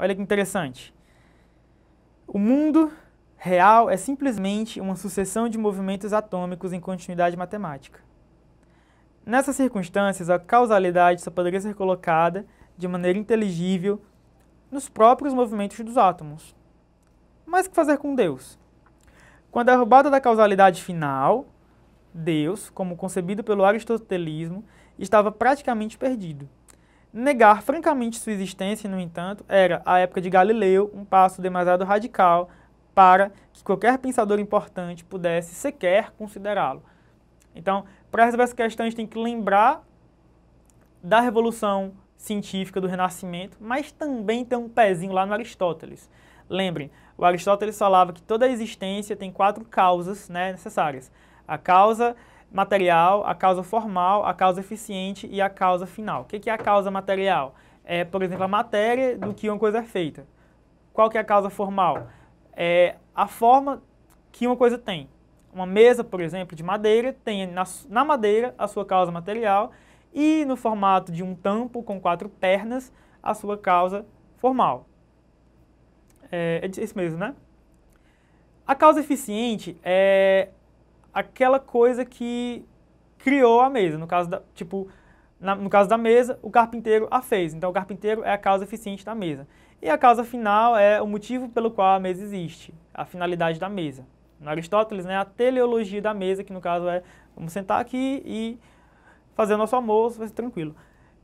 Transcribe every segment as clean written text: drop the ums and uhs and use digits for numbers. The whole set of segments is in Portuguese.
Olha que interessante. O mundo real é simplesmente uma sucessão de movimentos atômicos em continuidade matemática. Nessas circunstâncias, a causalidade só poderia ser colocada de maneira inteligível nos próprios movimentos dos átomos. Mas o que fazer com Deus? Com a derrubada da causalidade final, Deus, como concebido pelo aristotelismo, estava praticamente perdido. Negar francamente sua existência, no entanto, era, à época de Galileu, um passo demasiado radical para que qualquer pensador importante pudesse sequer considerá-lo. Então, para resolver essa questão, a gente tem que lembrar da revolução científica do Renascimento, mas também tem um pezinho lá no Aristóteles. Lembrem, o Aristóteles falava que toda a existência tem 4 causas, né, necessárias. A causa material, a causa formal, a causa eficiente e a causa final. O que é a causa material? É, por exemplo, a matéria do que uma coisa é feita. Qual que é a causa formal? É a forma que uma coisa tem. Uma mesa, por exemplo, de madeira, tem na madeira a sua causa material e no formato de um tampo com 4 pernas, a sua causa formal. É isso mesmo, né? A causa eficiente é aquela coisa que criou a mesa. No caso no caso da mesa, o carpinteiro a fez. Então, o carpinteiro é a causa eficiente da mesa. E a causa final é o motivo pelo qual a mesa existe, a finalidade da mesa. No Aristóteles, né, a teleologia da mesa, que no caso é, vamos sentar aqui e fazer o nosso almoço, vai ser tranquilo.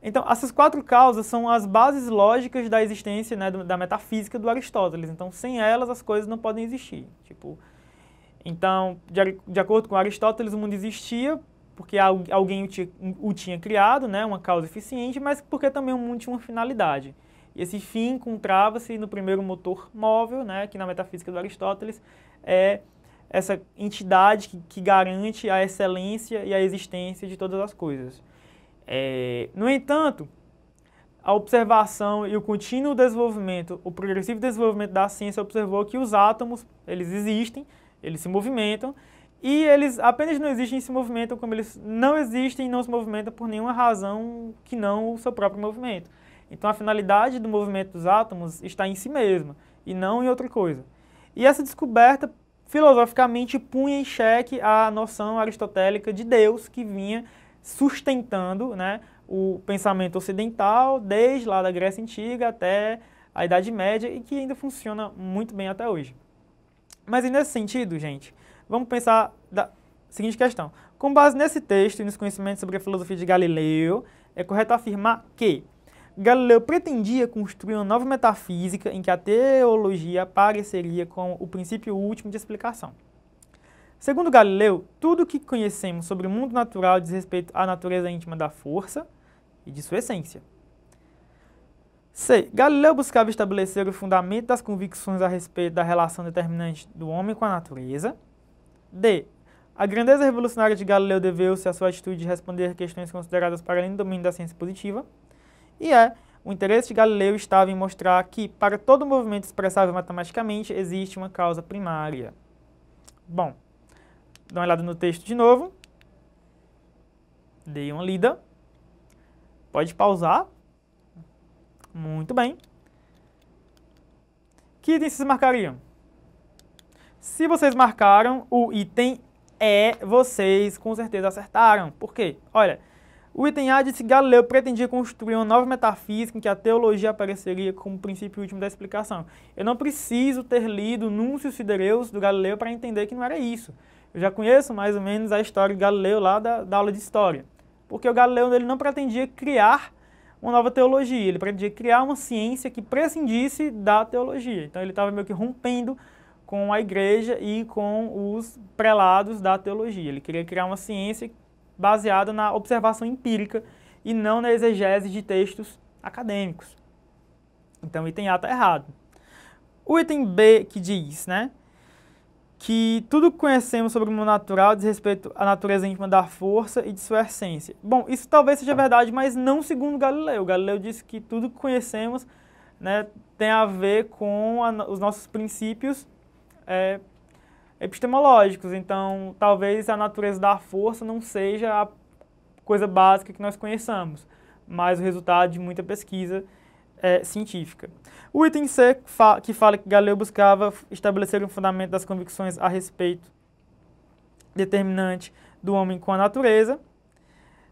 Então, essas 4 causas são as bases lógicas da existência, né, da metafísica do Aristóteles. Então, sem elas, as coisas não podem existir. Então, de acordo com Aristóteles, o mundo existia porque alguém o tinha criado, né, uma causa eficiente, mas porque também o mundo tinha uma finalidade. E esse fim encontrava-se no primeiro motor móvel, né, que na metafísica do Aristóteles é essa entidade que garante a excelência e a existência de todas as coisas. No entanto, a observação e o contínuo desenvolvimento, o progressivo desenvolvimento da ciência observou que os átomos, eles existem, eles se movimentam, e eles apenas não existem e se movimentam como eles não existem e não se movimentam por nenhuma razão que não o seu próprio movimento. Então a finalidade do movimento dos átomos está em si mesma, e não em outra coisa. E essa descoberta, filosoficamente, punha em xeque a noção aristotélica de Deus, que vinha sustentando, né, o pensamento ocidental, desde lá da Grécia Antiga até a Idade Média, e que ainda funciona muito bem até hoje. Mas e nesse sentido, gente, vamos pensar da seguinte questão. Com base nesse texto e nos conhecimentos sobre a filosofia de Galileu, é correto afirmar que Galileu pretendia construir uma nova metafísica em que a teologia apareceria como o princípio último de explicação. Segundo Galileu, tudo o que conhecemos sobre o mundo natural diz respeito à natureza íntima da força e de sua essência. C. Galileu buscava estabelecer o fundamento das convicções a respeito da relação determinante do homem com a natureza. D. A grandeza revolucionária de Galileu deveu-se à sua atitude de responder questões consideradas para além do domínio da ciência positiva. E o interesse de Galileu estava em mostrar que, para todo movimento expressável matematicamente, existe uma causa primária. Bom, dá uma olhada no texto de novo. Dei uma lida. Pode pausar. Muito bem. Que item vocês marcariam? Se vocês marcaram o item E, vocês com certeza acertaram. Por quê? Olha, o item A disse que Galileu pretendia construir uma nova metafísica em que a teologia apareceria como princípio último da explicação. Eu não preciso ter lido o Núncius Sidereus do Galileu para entender que não era isso. Eu já conheço mais ou menos a história de Galileu lá da aula de história. Porque o Galileu ele não pretendia criar uma nova teologia, ele pretendia criar uma ciência que prescindisse da teologia. Então ele estava meio que rompendo com a igreja e com os prelados da teologia. Ele queria criar uma ciência baseada na observação empírica e não na exegese de textos acadêmicos. Então o item A está errado. O item B que diz, né, que tudo que conhecemos sobre o mundo natural diz respeito à natureza íntima da força e de sua essência. Bom, isso talvez seja verdade, mas não segundo Galileu. Galileu disse que tudo que conhecemos, né, tem a ver com os nossos princípios epistemológicos. Então, talvez a natureza da força não seja a coisa básica que nós conheçamos, mas o resultado de muita pesquisa científica. O item C, que fala que Galileu buscava estabelecer um fundamento das convicções a respeito determinante do homem com a natureza,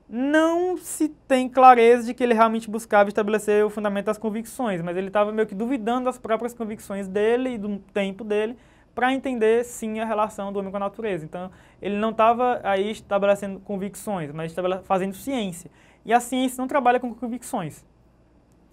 não se tem clareza de que ele realmente buscava estabelecer o fundamento das convicções, mas ele estava meio que duvidando das próprias convicções dele e do tempo dele para entender, sim, a relação do homem com a natureza. Então, ele não estava aí estabelecendo convicções, mas fazendo ciência. E a ciência não trabalha com convicções.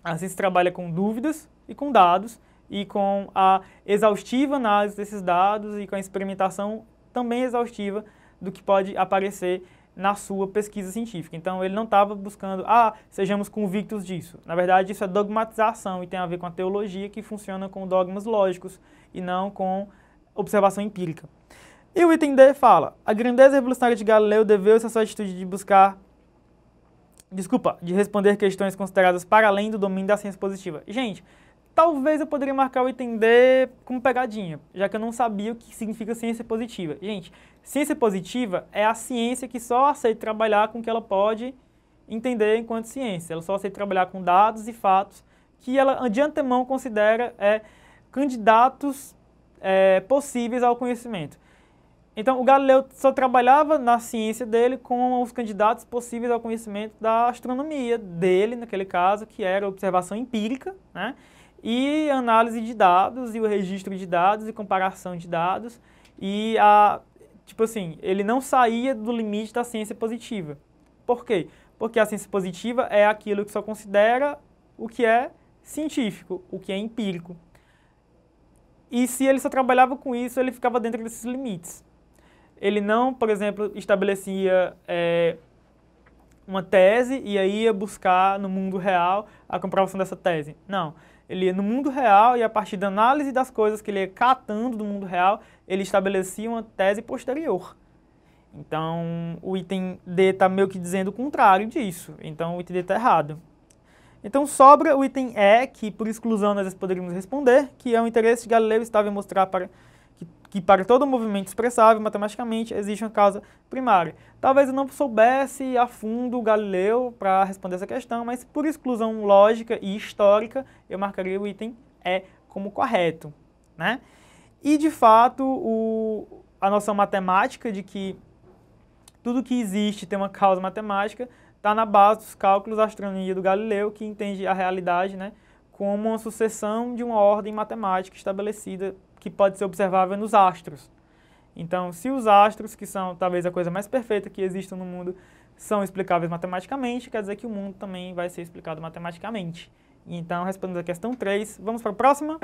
A ciência trabalha com dúvidas e com dados, e com a exaustiva análise desses dados e com a experimentação também exaustiva do que pode aparecer na sua pesquisa científica. Então, ele não estava buscando, sejamos convictos disso. Na verdade, isso é dogmatização e tem a ver com a teologia, que funciona com dogmas lógicos e não com observação empírica. E o item D fala: a grandeza revolucionária de Galileu deveu-se à sua atitude de responder questões consideradas para além do domínio da ciência positiva. Gente, talvez eu poderia marcar o item D como pegadinha, já que eu não sabia o que significa ciência positiva. Gente, ciência positiva é a ciência que só aceita trabalhar com o que ela pode entender enquanto ciência. Ela só aceita trabalhar com dados e fatos que ela de antemão considera candidatos possíveis ao conhecimento. Então, o Galileu só trabalhava na ciência dele com os candidatos possíveis ao conhecimento da astronomia dele, naquele caso, que era observação empírica, né? E análise de dados, e o registro de dados, e comparação de dados, e ele não saía do limite da ciência positiva. Por quê? Porque a ciência positiva é aquilo que só considera o que é científico, o que é empírico. E se ele só trabalhava com isso, ele ficava dentro desses limites. Ele não, por exemplo, estabelecia uma tese e aí ia buscar no mundo real a comprovação dessa tese. Não. Ele ia no mundo real e a partir da análise das coisas que ele ia catando do mundo real, ele estabelecia uma tese posterior. Então, o item D está meio que dizendo o contrário disso. Então, o item D está errado. Então, sobra o item E, que por exclusão nós poderíamos responder, que é o interesse de Galileu estava em mostrar que para todo movimento expressável matematicamente existe uma causa primária. Talvez eu não soubesse a fundo o Galileu para responder essa questão, mas por exclusão lógica e histórica, eu marcaria o item E como correto, né? E, de fato, a noção matemática de que tudo que existe tem uma causa matemática está na base dos cálculos da astronomia do Galileu, que entende a realidade, né, como uma sucessão de uma ordem matemática estabelecida que pode ser observável nos astros. Então, se os astros, que são talvez a coisa mais perfeita que existe no mundo, são explicáveis matematicamente, quer dizer que o mundo também vai ser explicado matematicamente. Então, respondendo a questão 3, vamos para a próxima?